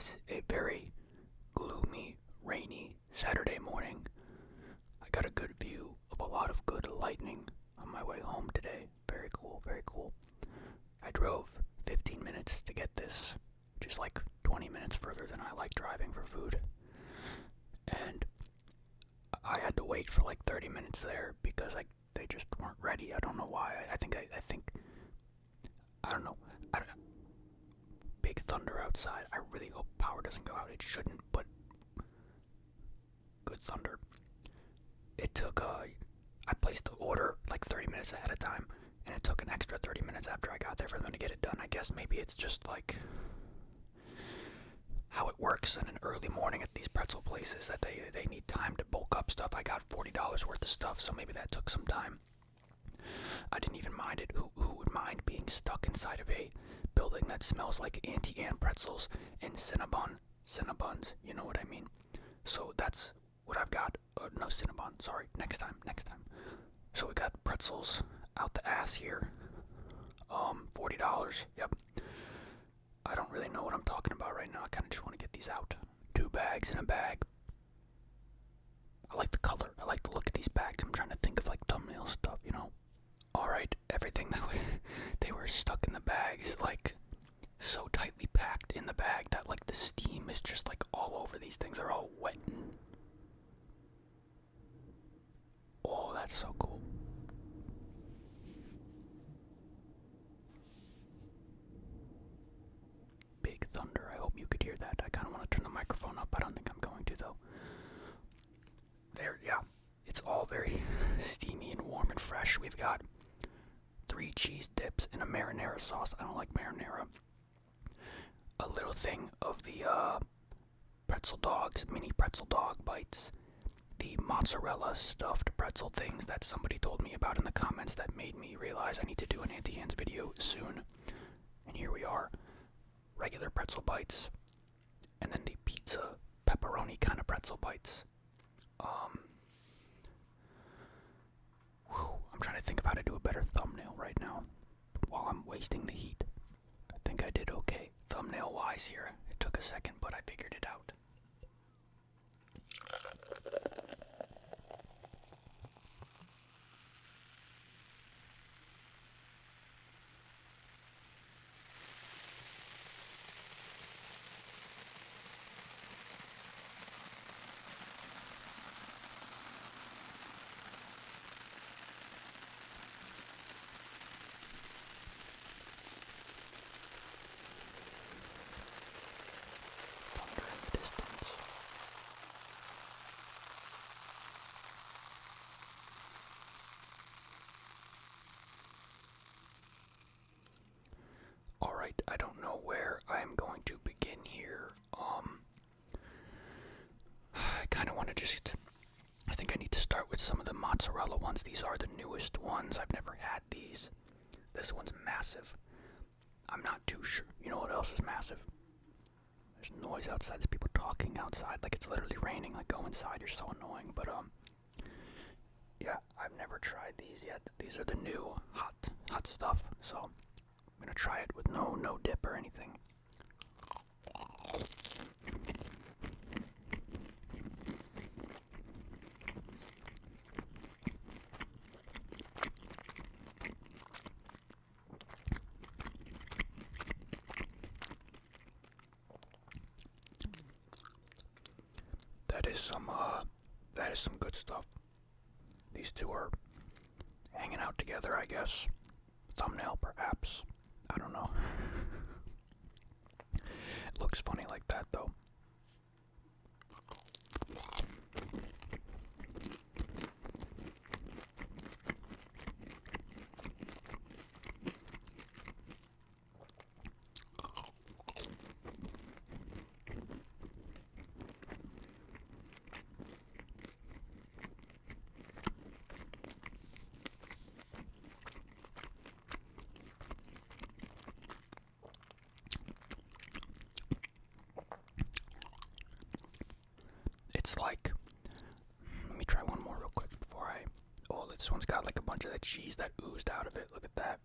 is a very gloomy, rainy Saturday morning. I got a good view of a lot of good lightning on my way home today. Very cool, very cool. I drove 15 minutes to get this, which is like 20 minutes further than I like driving for food. And I had to wait for like 30 minutes there because they just weren't ready. I don't know why. I think, I don't know. Big thunder outside. I really hope power doesn't go out. It shouldn't, but good thunder. It took, I placed the order like 30 minutes ahead of time, and it took an extra 30 minutes after I got there for them to get it done. I guess maybe it's just like how it works in an early morning at these pretzel places, that they need time to bulk up stuff. I got $40 worth of stuff, so maybe that took some time. I didn't even mind it. Who would mind being stuck inside of a building that smells like Auntie pretzels and Cinnabons, you know what I mean? So that's what I've got. No, Cinnabon, sorry, next time. So we got pretzels out the ass here. $40, yep. I don't really know what I'm talking about right now. I kind of just want to get these out. 2 bags in a bag. I like the color. I like the look of these bags. I'm trying to think of like thumbnail stuff, you know? Alright, everything that they were stuck in the bags, like so tightly packed in the bag that like the steam is just like all over these things. They're all wet and... Oh, that's so cool. Big thunder. I hope you could hear that. I kind of want to turn the microphone up. I don't think I'm going to though. There, yeah. It's all very steamy and warm and fresh. We've got 3 cheese dips and a marinara sauce. I don't like marinara. A little thing of the pretzel dogs, mini pretzel dog bites. The mozzarella stuffed pretzel things that somebody told me about in the comments that made me realize I need to do an Auntie Anne's video soon. And here we are. Regular pretzel bites. And then the pizza pepperoni kind of pretzel bites. I'm trying to think of how to do a better thumbnail right now while I'm wasting the heat. I think I did okay thumbnail wise here. It took a second, but I figured it out. Thunder in the distance. Alright, I don't know where I'm going to begin here. I kind of want to just... I think I need to start with some of the mozzarella ones. These are the newest ones. I've never had these. This one's massive. I'm not too sure. You know what else is massive? There's noise outside. There's people talking outside. Like it's literally raining. Like go inside. You're so annoying. But yeah, I've never tried these yet. These are the new hot stuff. So I'm gonna try it with no dip or anything. That is some good stuff. These two are hanging out together, I guess. Thumbnail, perhaps. I don't know. It looks funny like that, though. It's like, let me try one more real quick before I, oh, this one's got like a bunch of that cheese that oozed out of it. Look at that.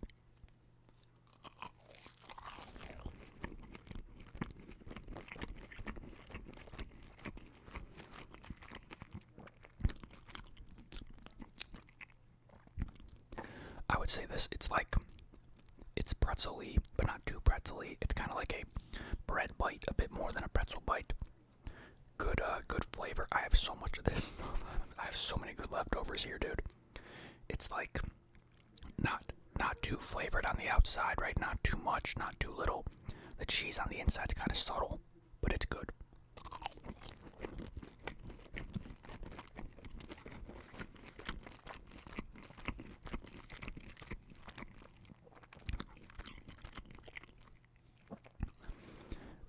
this. It's pretzel-y, but not too pretzel-y. It's kind of like a bread bite, a bit more than a pretzel bite. Good flavor. I have so much of this stuff. I have so many good leftovers here, dude. It's like not too flavored on the outside, right? Not too much, not too little. The cheese on the inside's kind of subtle, but it's good.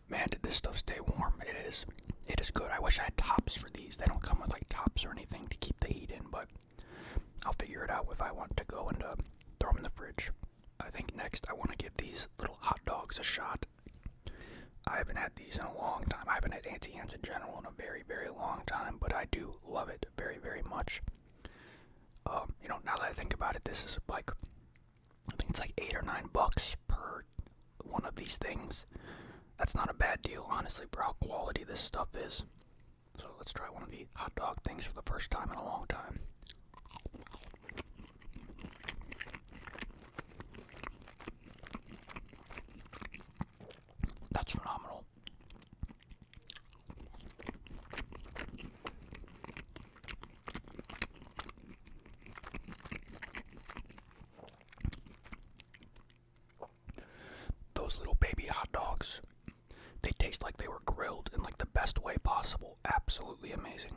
Man, did this stuff stay warm? It is good. I wish I had tops for these. They don't come with like tops or anything to keep the heat in, but I'll figure it out if I want to go and throw them in the fridge. I think next I want to give these little hot dogs a shot. I haven't had these in a long time. I haven't had Auntie Anne's in general in a very, very long time, but I do love it very, very much. Now that I think about it, this is like, I think it's like $8 or $9 per one of these things. That's not a bad deal, honestly, for how quality this stuff is. So let's try one of the hot dog things for the first time in a long time. That's phenomenal. Those little baby hot dogs, they taste like they were grilled in like the best way possible. Absolutely amazing.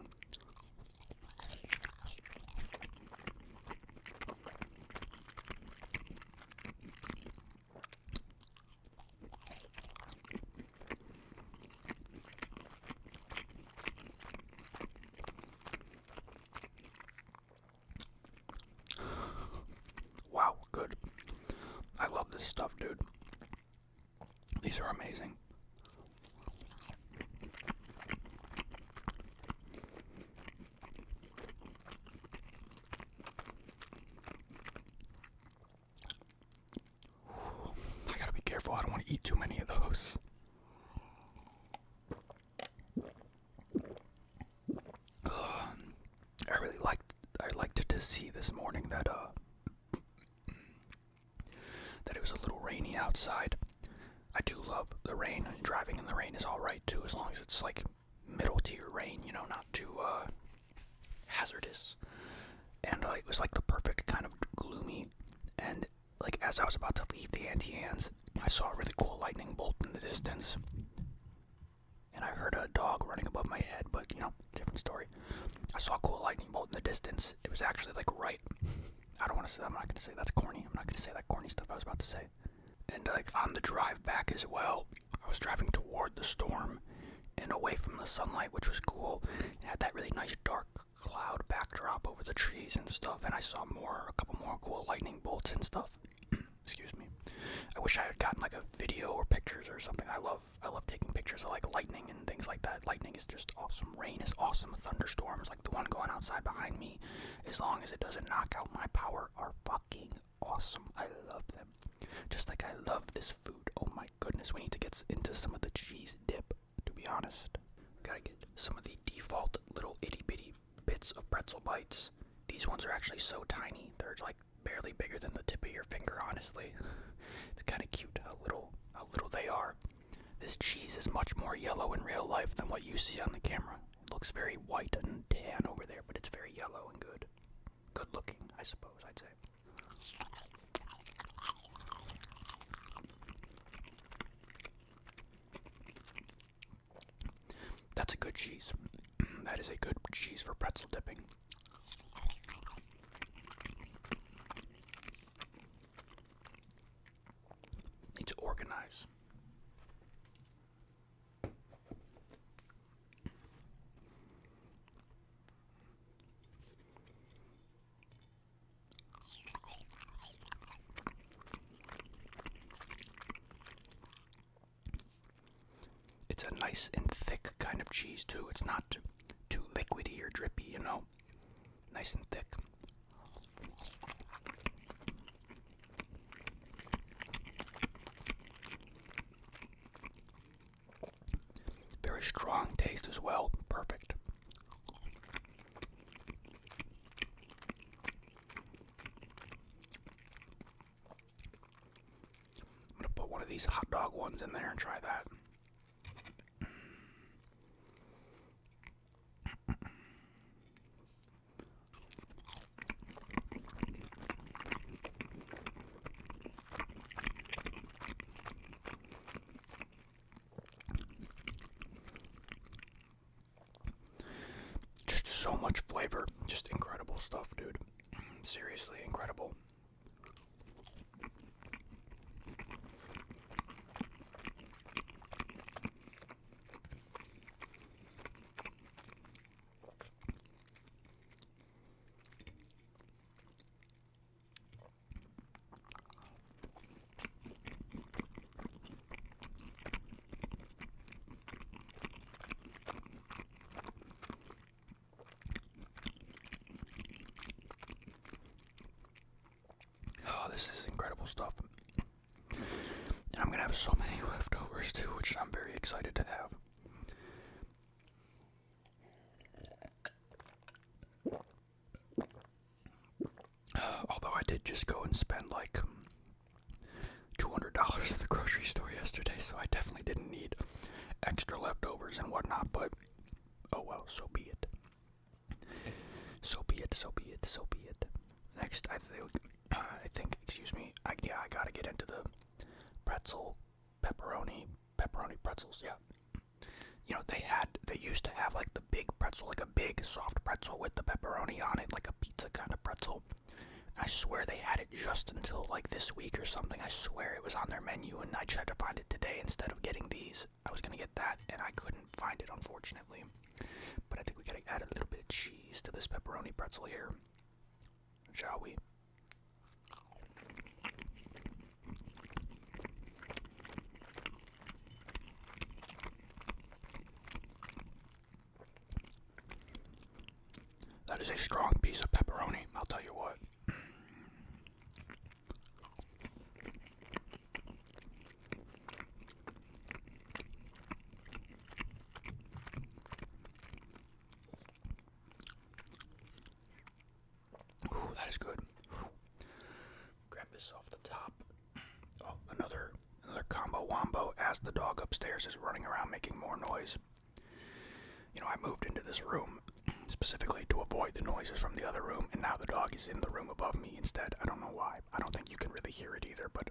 Wow, good. I love this stuff, dude. These are amazing. I gotta be careful. I don't want to eat too many of those. I liked to see this morning that it was a little rainy outside. I do love the rain, and driving in the rain is alright too, as long as it's like middle tier rain, not too hazardous. And it was like the perfect kind of gloomy, and like as I was about to leave the Auntie Anne's, I saw a really cool lightning bolt in the distance. And I heard a dog running above my head, but different story. I saw a cool lightning bolt in the distance. It was actually like right. I'm not gonna say that's corny. I'm not gonna say that corny stuff I was about to say. And like on the drive back as well, I was driving toward the storm and away from the sunlight, which was cool. It had that really nice dark cloud backdrop over the trees and stuff, and I saw a couple more cool lightning bolts and stuff. Excuse me. I wish I had gotten like a video or pictures or something. I love taking pictures of like lightning and things like that. Lightning is just awesome. Rain is awesome. Thunderstorms like the one going outside behind me, as long as it doesn't knock out my power, are fucking awesome. I love them. Just like I love this food. Oh my goodness, we need to get into some of the cheese dip, to be honest. Gotta get some of the default little itty bitty bits of pretzel bites. These ones are actually so tiny. They're like barely bigger than the tip of your finger, honestly. It's kind of cute how little they are. This cheese is much more yellow in real life than what you see on the camera. It looks very white and tan over there, but it's very yellow and good. Good looking, I suppose, I'd say. That's a good cheese. That is a good cheese for pretzel dipping. Need to organize. It's a nice and thick kind of cheese too. It's not too liquidy or drippy, Nice and thick. Very strong taste as well. Perfect. these hot dog ones in there and try that. Just so much flavor. Just incredible stuff, dude. Seriously incredible. This is incredible stuff. And I'm gonna have so many leftovers too, which I'm very excited to have. Although I did just go and spend like $200 at the grocery store yesterday, so I definitely didn't need extra leftovers and whatnot, but oh well, so be it. So be it, so be it, so be it. Next, I think, excuse me, I gotta get into the pepperoni pretzels, yeah. You know, they used to have like the big pretzel, like a big soft pretzel with the pepperoni on it, like a pizza kind of pretzel. I swear they had it just until like this week or something. I swear it was on their menu, and I tried to find it today instead of getting these. I was gonna get that, and I couldn't find it, unfortunately. But I think we gotta add a little bit of cheese to this pepperoni pretzel here, shall we? That is a strong piece of pepperoni, I'll tell you what. Ooh, that is good. Grab this off the top. Oh, another combo wombo as the dog upstairs is running around making more noise. You know, I moved into this room specifically to avoid the noises from the other room, and now the dog is in the room above me instead. I don't know why. I don't think you can really hear it either, but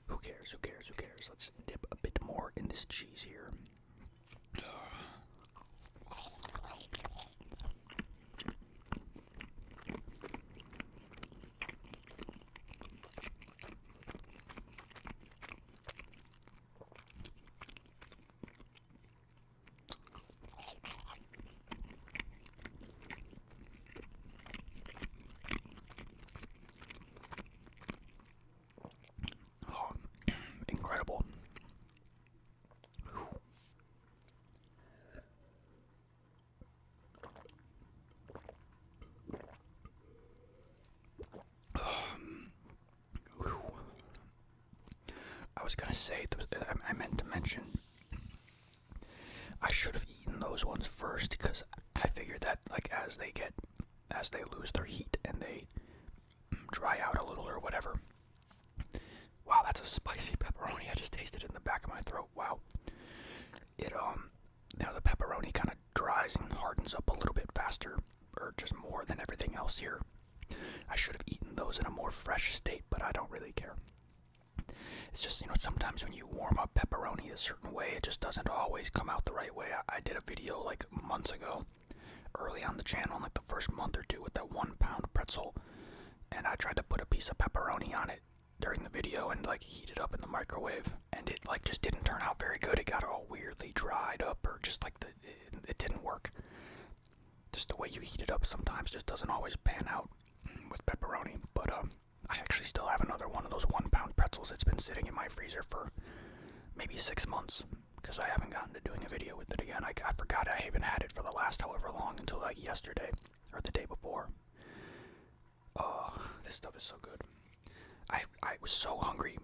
who cares, who cares, who cares? Let's dip a bit more in this cheese here. Incredible. I was gonna say, I meant to mention, I should have eaten those ones first, because I figured that like as they lose their heat and they dry out a little or whatever. Wow, that's a spicy pepperoni. I just tasted it in the back of my throat. Wow. It you know, the pepperoni kind of dries and hardens up a little bit faster, or just more than everything else here. I should have eaten those in a more fresh state, but I don't really care. It's just, you know, sometimes when you warm up pepperoni a certain way, it just doesn't always come out the right way. I did a video like months ago, early on the channel, like the first month or two, with that 1 pound pretzel, and I tried to put a piece of pepperoni on it during the video and like heat it up in the microwave, and it like just didn't turn out very good. It got all weirdly dried up, or just like it didn't work. Just the way you heat it up sometimes just doesn't always pan out with pepperoni. But I actually still have another one of those 1 pound pretzels. It's been sitting in my freezer for maybe 6 months, because I haven't gotten to doing a video with it again. I forgot I even had it for the last however long, until like yesterday or the day before. Oh, this stuff is so good. I was so hungry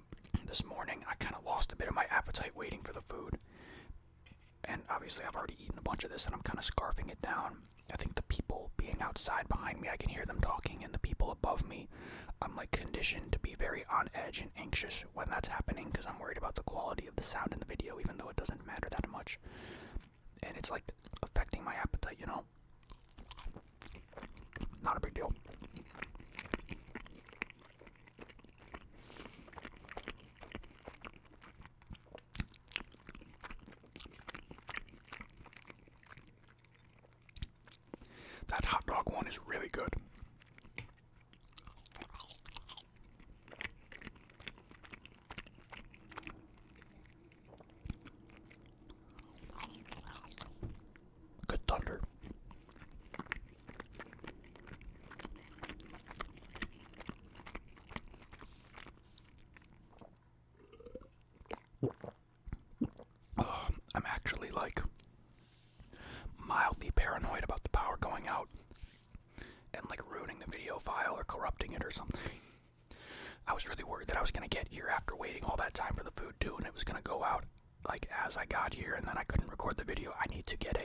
this morning, I kind of lost a bit of my appetite waiting for the food. And obviously I've already eaten a bunch of this and I'm kind of scarfing it down. I think the people being outside behind me, I can hear them talking, and the people above me, I'm like conditioned to be very on edge and anxious when that's happening because I'm worried about the quality of the sound in the video, even though it doesn't matter that much. And it's like affecting my appetite, you know? Not a big deal. That hot dog one is really good. Good thunder. I'm actually like mildly paranoid about the power going out and like ruining the video file or corrupting it or something. I was really worried that I was going to get here after waiting all that time for the food too, and it was going to go out like as I got here, and then I couldn't record the video. I need to get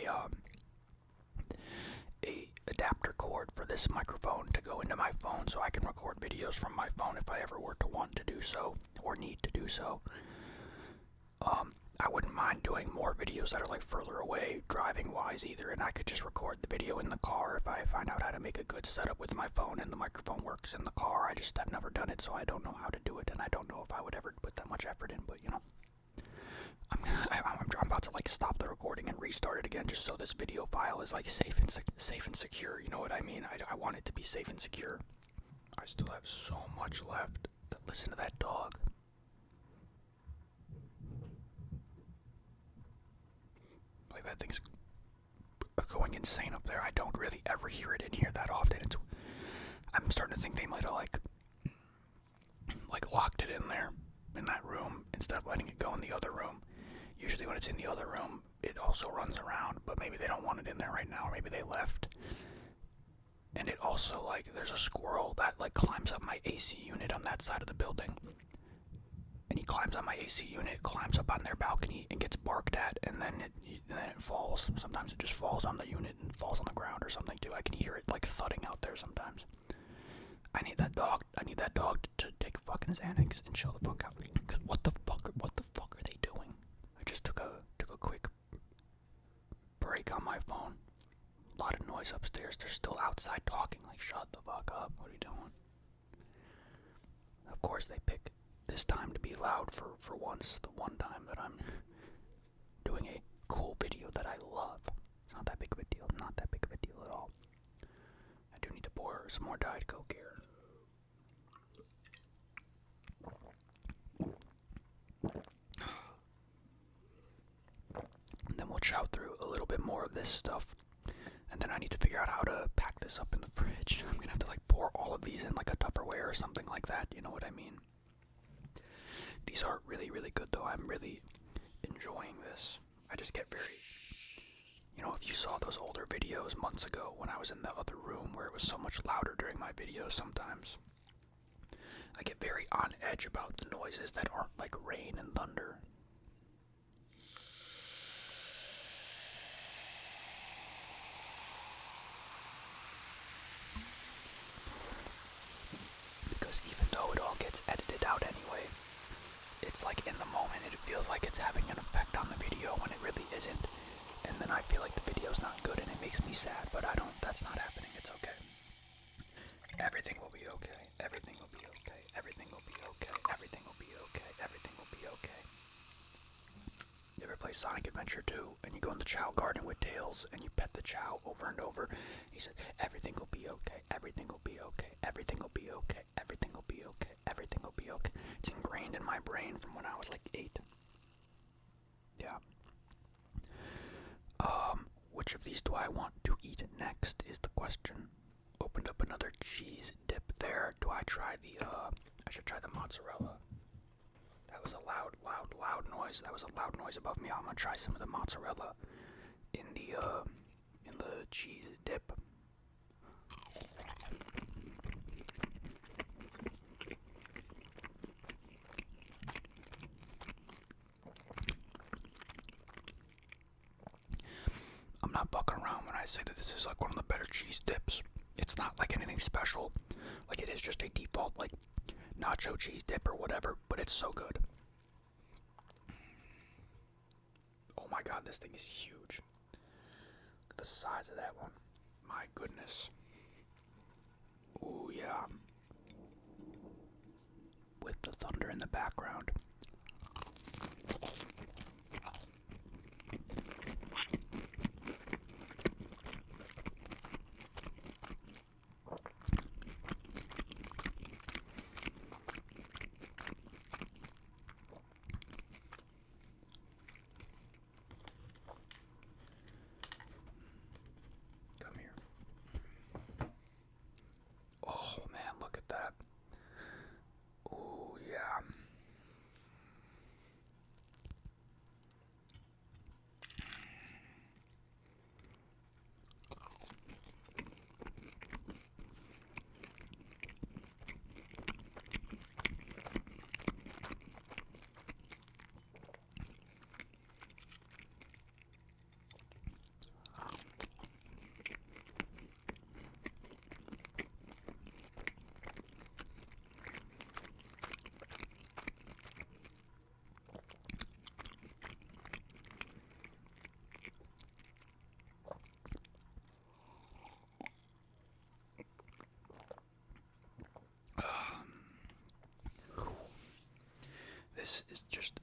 a adapter cord for this microphone to go into my phone so I can record videos from my phone if I ever were to want to do so or need to do so. I wouldn't mind doing more videos that are like further away driving wise either, and I could just record the video in the car if I find out how to make a good setup with my phone and the microphone works in the car. I just have never done it, so I don't know how to do it, and I don't know if I would ever put that much effort in, but you know. I'm about to like stop the recording and restart it again just so this video file is like safe and secure, you know what I mean? I want it to be safe and secure. I still have so much left. Listen to that dog. Like that thing's going insane up there. I don't really ever hear it in here that often. I'm starting to think they might have like locked it in there in that room instead of letting it go in the other room. Usually when it's in the other room, it also runs around, but maybe they don't want it in there right now, or maybe they left. And it also, like, there's a squirrel that, like, climbs up my AC unit on that side of the building. And he climbs on my AC unit, climbs up on their balcony, and gets barked at, and then it falls. Sometimes it just falls on the unit and falls on the ground or something, too. I can hear it, like, thudding out there sometimes. I need that dog to take a fucking Xanax and chill the fuck out. Cause what the fuck are they doing? I just took a quick break on my phone. A lot of noise upstairs. They're still outside talking. Like, shut the fuck up. What are you doing? Of course they pick this time to be loud for once. The one time that I'm doing a cool video that I love. It's not that big of a deal. Not that big of a deal at all. I do need to pour some more Diet Coke here. And then we'll chow through a little bit more of this stuff. And then I need to figure out how to pack this up in the fridge. I'm gonna have to like pour all of these in like a Tupperware or something like that. You know what I mean? These are really, really good though. I'm really enjoying this. I just get very, you know, if you saw those older videos months ago when I was in the other room where it was so much louder during my videos sometimes, I get very on edge about the noises that aren't like rain and thunder. Because even though it all gets edited out anyway, it's like in the moment it feels like it's having an effect on the video when it really isn't. And then I feel like the video's not good and it makes me sad, but that's not happening. It's okay. Everything will be okay. Everything will be okay. Everything will be okay. Everything will be okay. Everything will be okay. You ever play Sonic Adventure 2 and you go in the Chow Garden with Tails and you pet the Chow over and over? He said, everything will be okay. Everything will be okay. Everything will be okay. Everything will be okay. Everything will be okay. It's ingrained in my brain from when I was like 8. Yeah. Which of these do I want to eat next is the question. Opened up another cheese dip there. Do I try I should try the mozzarella. That was a loud noise. That was a loud noise above me. I'm gonna try some of the mozzarella in the cheese dip. say that this is like one of the better cheese dips. It's not like anything special. Like it is just a default like nacho cheese dip or whatever, but it's so good. Oh my god, this thing is huge. Look at the size of that one. My goodness. Ooh, yeah. With the thunder in the background. Oh man, look at that. Oh yeah.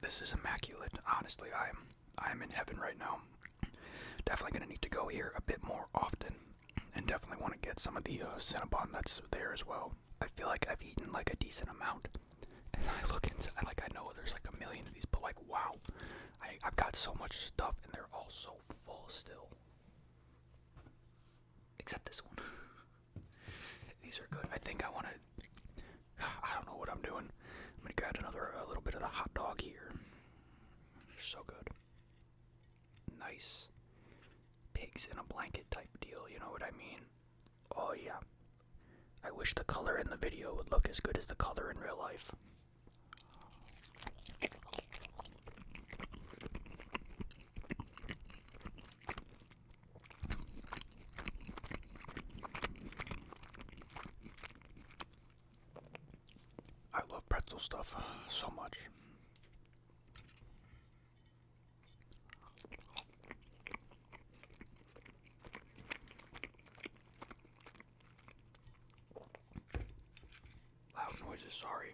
This is immaculate. Honestly, I'm in heaven right now. Definitely gonna need to go here a bit more often, and definitely want to get some of the Cinnabon that's there as well. I feel like I've eaten like a decent amount, and I look into, I know there's like a million of these, but like wow, I've got so much stuff, and they're all so full still. Except this one. These are good. I think I want to. I don't know what I'm doing. I'm gonna grab a little bit of the hot dog here. They're so good. Nice. Pigs in a blanket type deal, you know what I mean? Oh yeah. I wish the color in the video would look as good as the color in real life. I love pretzel stuff so much. Loud noises, sorry.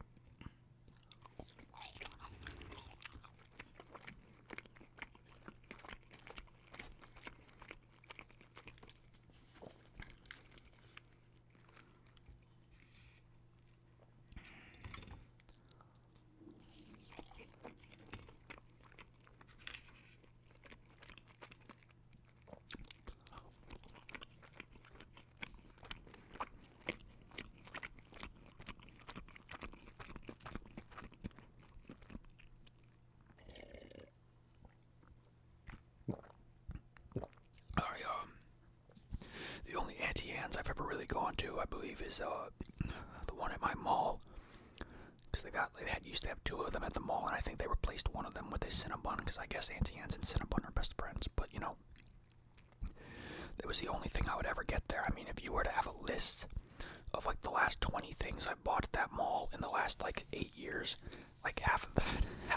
The only Auntie Anne's I've ever really gone to, I believe, is the one at my mall. Because they used to have two of them at the mall, and I think they replaced one of them with a Cinnabon, because I guess Auntie Anne's and Cinnabon are best friends. But, you know, it was the only thing I would ever get there. I mean, if you were to have a list of, like, the last 20 things I bought at that mall in the last, like, 8 years, like, half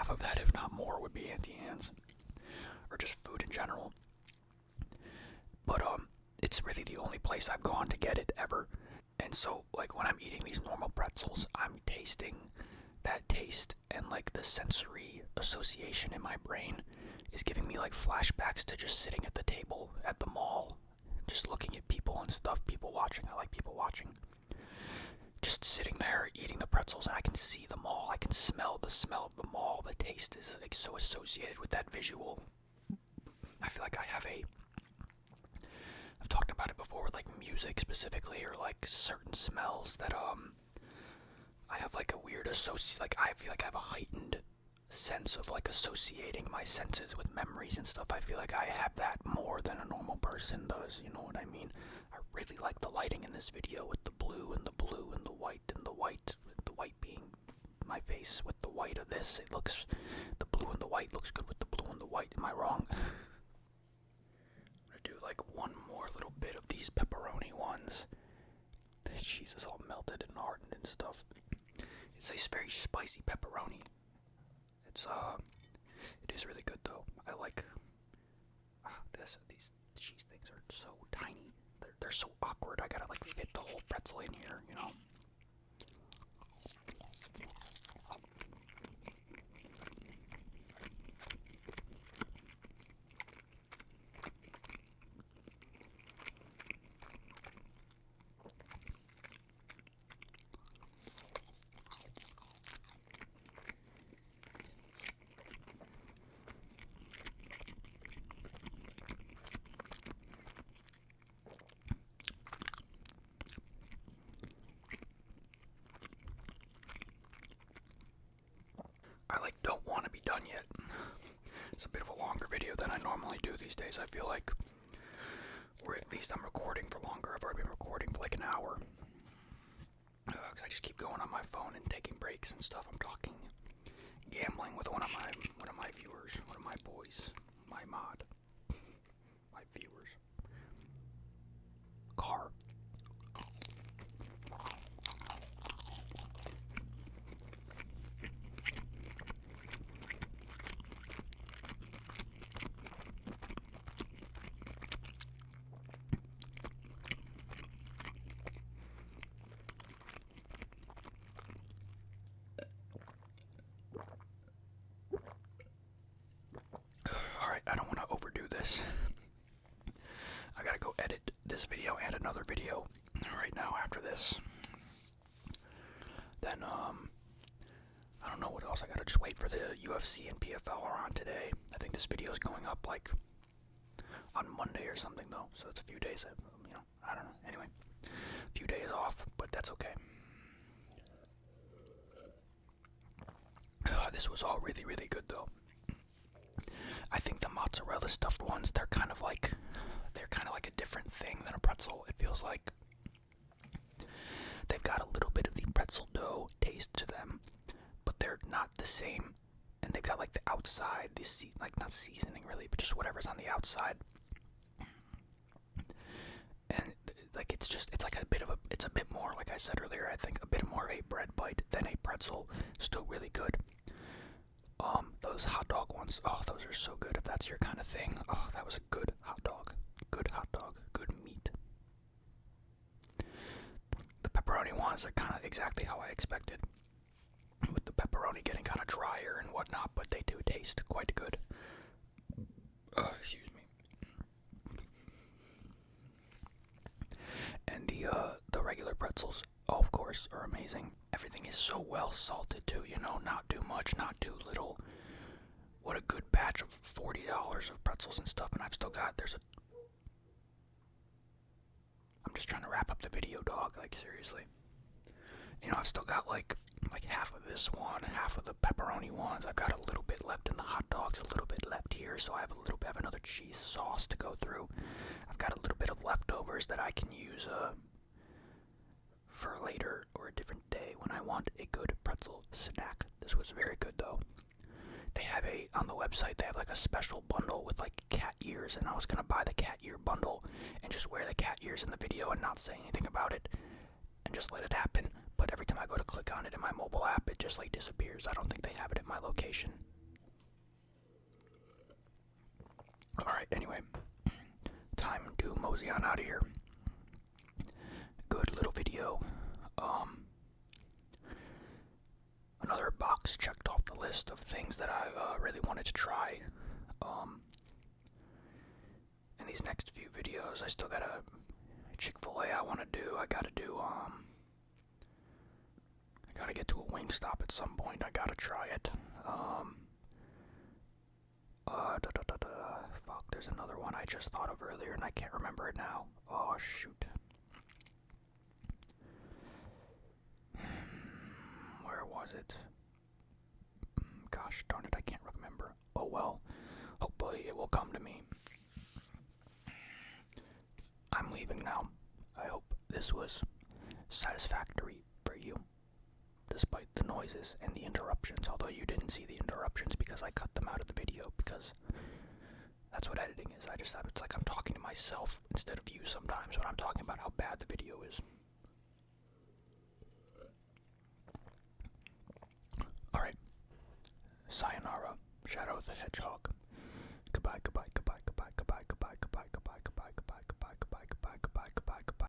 of that, if not more, would be Auntie Anne's. Or just food in general. But, it's really the only place I've gone to get it ever. And so, like, when I'm eating these normal pretzels, I'm tasting that taste, and, like, the sensory association in my brain is giving me, like, flashbacks to just sitting at the table at the mall, just looking at people and stuff, people watching. I like people watching. Just sitting there eating the pretzels, and I can see the mall. I can smell the smell of the mall. The taste is, like, so associated with that visual. I feel like I've talked about it before with, like, music specifically, or, like, certain smells that, I have, like, a weird like, I feel like I have a heightened sense of, like, associating my senses with memories and stuff. I feel like I have that more than a normal person does, you know what I mean? I really like the lighting in this video with the blue and the blue and the white, with the white being my face with the white of this. The blue and the white looks good with the blue and the white. Am I wrong? Do like one more little bit of these pepperoni ones. The cheese is all melted and hardened and stuff. It's a very spicy pepperoni. It is really good though. I like these cheese things are so tiny. They're so awkward. I gotta like fit the whole pretzel in here, you know. I don't want to be done yet. It's a bit of a longer video than I normally do these days. I feel like, or at least I'm recording for longer. I've already been recording for like an hour. 'Cause I just keep going on my phone and taking breaks and stuff. I'm talking gambling with one of my viewers, one of my boys, my mod, my viewers. Car. I don't want to overdo this. I gotta go edit this video and another video right now after this. Then, I don't know what else. I gotta just wait for the UFC and PFL are on today. I think this video is going up like on Monday or something though, so it's a few days, I don't know. Anyway, a few days off, but that's okay. This was all really, really good though. I think the mozzarella stuffed ones, they're kind of like a different thing than a pretzel. It feels like they've got a little bit of the pretzel dough taste to them, but they're not the same. And they've got like the outside, like not seasoning really, but just whatever's on the outside. And like it's like it's a bit more, like I said earlier, I think a bit more of a bread bite than a pretzel. Still really good. Those hot dog ones, oh, those are so good. If that's your kind of thing, oh, that was a good hot dog. Good hot dog, good meat. The pepperoni ones are kind of exactly how I expected, with the pepperoni getting kind of drier and whatnot, but they do taste quite good. Excuse me. And the regular pretzels, oh, of course, are amazing. Everything is so well salted too, not too much, not too little. What a good batch of $40 of pretzels and stuff, and I've still got, I'm just trying to wrap up the video, dog, like seriously. I've still got like half of this one, half of the pepperoni ones. I've got a little bit left in the hot dogs, a little bit left here, so I have another cheese sauce to go through. I've got a little bit of leftovers that I can use, for later or a different day when I want a good pretzel snack. This was very good though. They have on the website, they have like a special bundle with like cat ears, and I was gonna buy the cat ear bundle and just wear the cat ears in the video and not say anything about it and just let it happen. But every time I go to click on it in my mobile app, it just like disappears. I don't think they have it at my location. Alright, anyway, time to mosey on out of here. Good little video. Another box checked off the list of things that I really wanted to try. In these next few videos, I still got a Chick-fil-A I want to do. I gotta get to a Wingstop at some point. I gotta try it. Fuck, there's another one I just thought of earlier and I can't remember it now. Oh, shoot. Where was it? Gosh darn it, I can't remember. Oh well, hopefully it will come to me. I'm leaving now. I hope this was satisfactory for you, despite the noises and the interruptions, although you didn't see the interruptions because I cut them out of the video because That's what editing is. It's like I'm talking to myself instead of you sometimes when I'm talking about how bad the video is. Alright. Sayonara, Shadow the Hedgehog.